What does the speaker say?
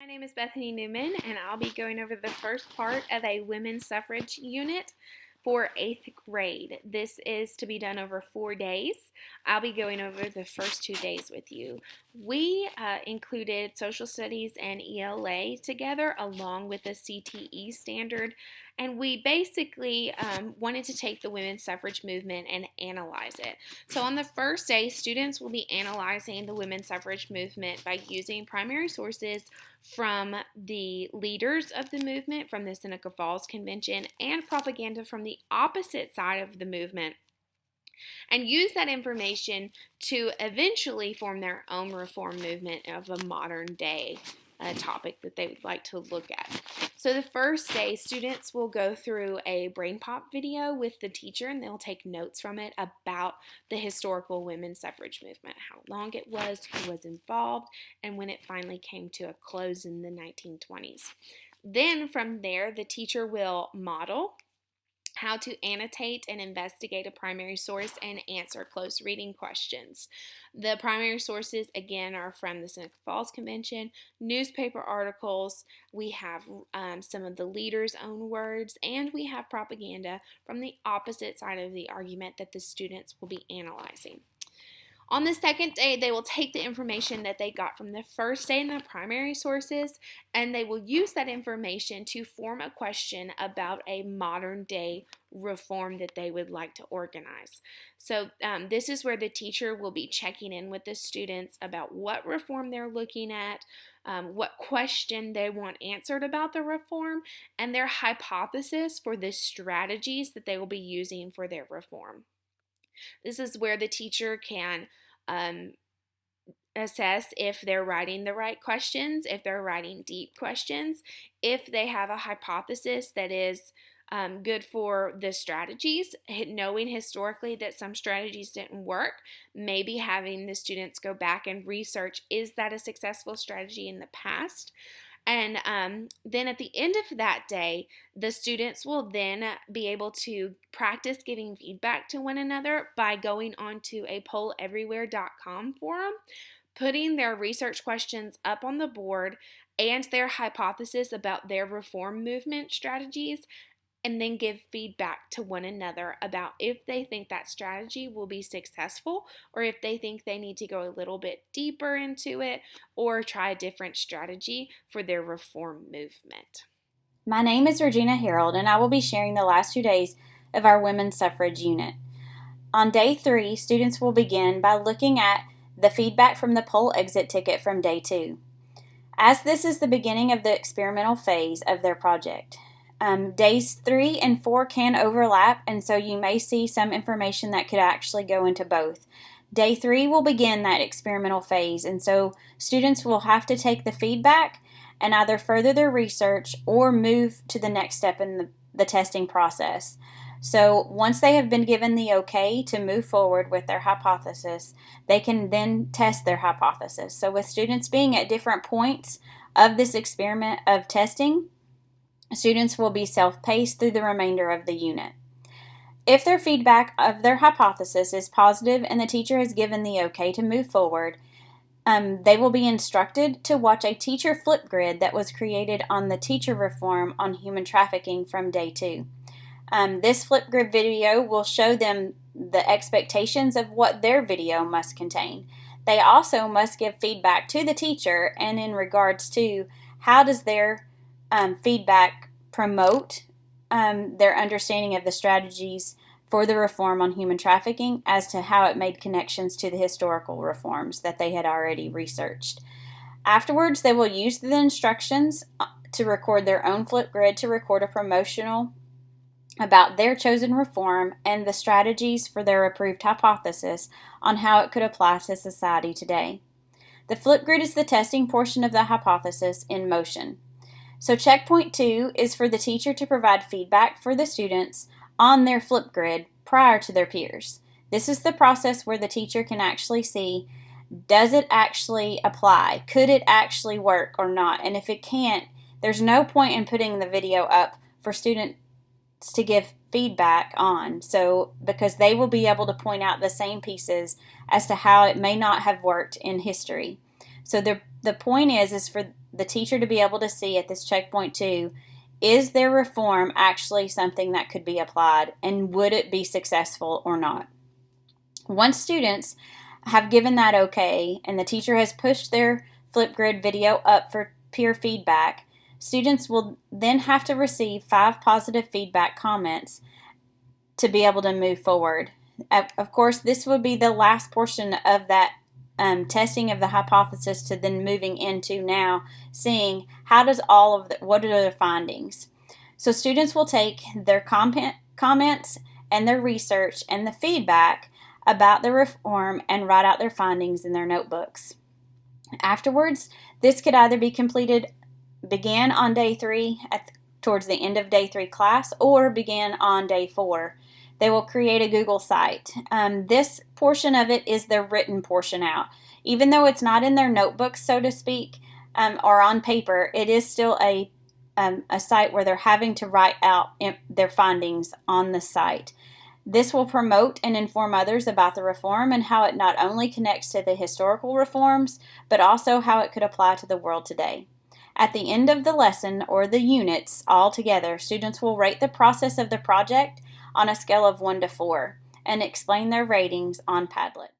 My name is Bethany Newman, and I'll be going over the first part of a women's suffrage unit for 8th grade. This is to be done over 4 days. I'll be going over the first 2 days with you. We included social studies and ELA together along with the CTE standard, and we basically wanted to take the women's suffrage movement and analyze it. So on the first day, students will be analyzing the women's suffrage movement by using primary sources from the leaders of the movement, from the Seneca Falls Convention, and propaganda from the opposite side of the movement, and use that information to eventually form their own reform movement of a modern day topic that they would like to look at. So the first day, students will go through a brain pop video with the teacher, and they'll take notes from it about the historical women's suffrage movement, how long it was, who was involved, and when it finally came to a close in the 1920s. Then from there, the teacher will model how to annotate and investigate a primary source and answer close reading questions. The primary sources, again, are from the Seneca Falls Convention, newspaper articles, we have some of the leaders' own words, and we have propaganda from the opposite side of the argument that the students will be analyzing. On the second day, they will take the information that they got from the first day in the primary sources, and they will use that information to form a question about a modern day reform that they would like to organize. So this is where the teacher will be checking in with the students about what reform they're looking at, what question they want answered about the reform, and their hypothesis for the strategies that they will be using for their reform. This is where the teacher can assess if they're writing the right questions, if they're writing deep questions, if they have a hypothesis that is good for the strategies, knowing historically that some strategies didn't work, maybe having the students go back and research, is that a successful strategy in the past? And then at the end of that day, the students will then be able to practice giving feedback to one another by going onto a polleverywhere.com forum, putting their research questions up on the board and their hypothesis about their reform movement strategies, and then give feedback to one another about if they think that strategy will be successful, or if they think they need to go a little bit deeper into it or try a different strategy for their reform movement. My name is Regina Harold, and I will be sharing the last 2 days of our women's suffrage unit. On day 3, students will begin by looking at the feedback from the poll exit ticket from day 2. As this is the beginning of the experimental phase of their project, days 3 and 4 can overlap, and so you may see some information that could actually go into both. Day 3 will begin that experimental phase, and so students will have to take the feedback and either further their research or move to the next step in the testing process. So once they have been given the okay to move forward with their hypothesis, they can then test their hypothesis. So with students being at different points of this experiment of testing, students will be self-paced through the remainder of the unit. If their feedback of their hypothesis is positive and the teacher has given the okay to move forward, they will be instructed to watch a teacher flip grid that was created on the teacher reform on human trafficking from day 2. This flip grid video will show them the expectations of what their video must contain. They also must give feedback to the teacher, and in regards to how does their feedback promote their understanding of the strategies for the reform on human trafficking as to how it made connections to the historical reforms that they had already researched. Afterwards, they will use the instructions to record their own flip grid to record a promotional about their chosen reform and the strategies for their approved hypothesis on how it could apply to society today. The flip grid is the testing portion of the hypothesis in motion. So checkpoint 2 is for the teacher to provide feedback for the students on their flip grid prior to their peers. This is the process where the teacher can actually see, does it actually apply? Could it actually work or not? And if it can't, there's no point in putting the video up for students to give feedback on. So because they will be able to point out the same pieces as to how it may not have worked in history. So the point is for the teacher to be able to see at this checkpoint 2, is their reform actually something that could be applied, and would it be successful or not? Once students have given that okay and the teacher has pushed their Flipgrid video up for peer feedback, students will then have to receive 5 positive feedback comments to be able to move forward. Of course, this would be the last portion of that testing of the hypothesis, to then moving into now seeing how does what are their findings. So students will take their comments and their research and the feedback about the reform and write out their findings in their notebooks. Afterwards, this could either began on day 3 towards the end of day 3 class, or began on day 4. They will create a Google site. This portion of it is the written portion out. Even though it's not in their notebooks, so to speak, or on paper, it is still a site where they're having to write out their findings on the site. This will promote and inform others about the reform and how it not only connects to the historical reforms, but also how it could apply to the world today. At the end of the lesson, or the units all together, students will rate the process of the project on a scale of 1 to 4 and explain their ratings on Padlet.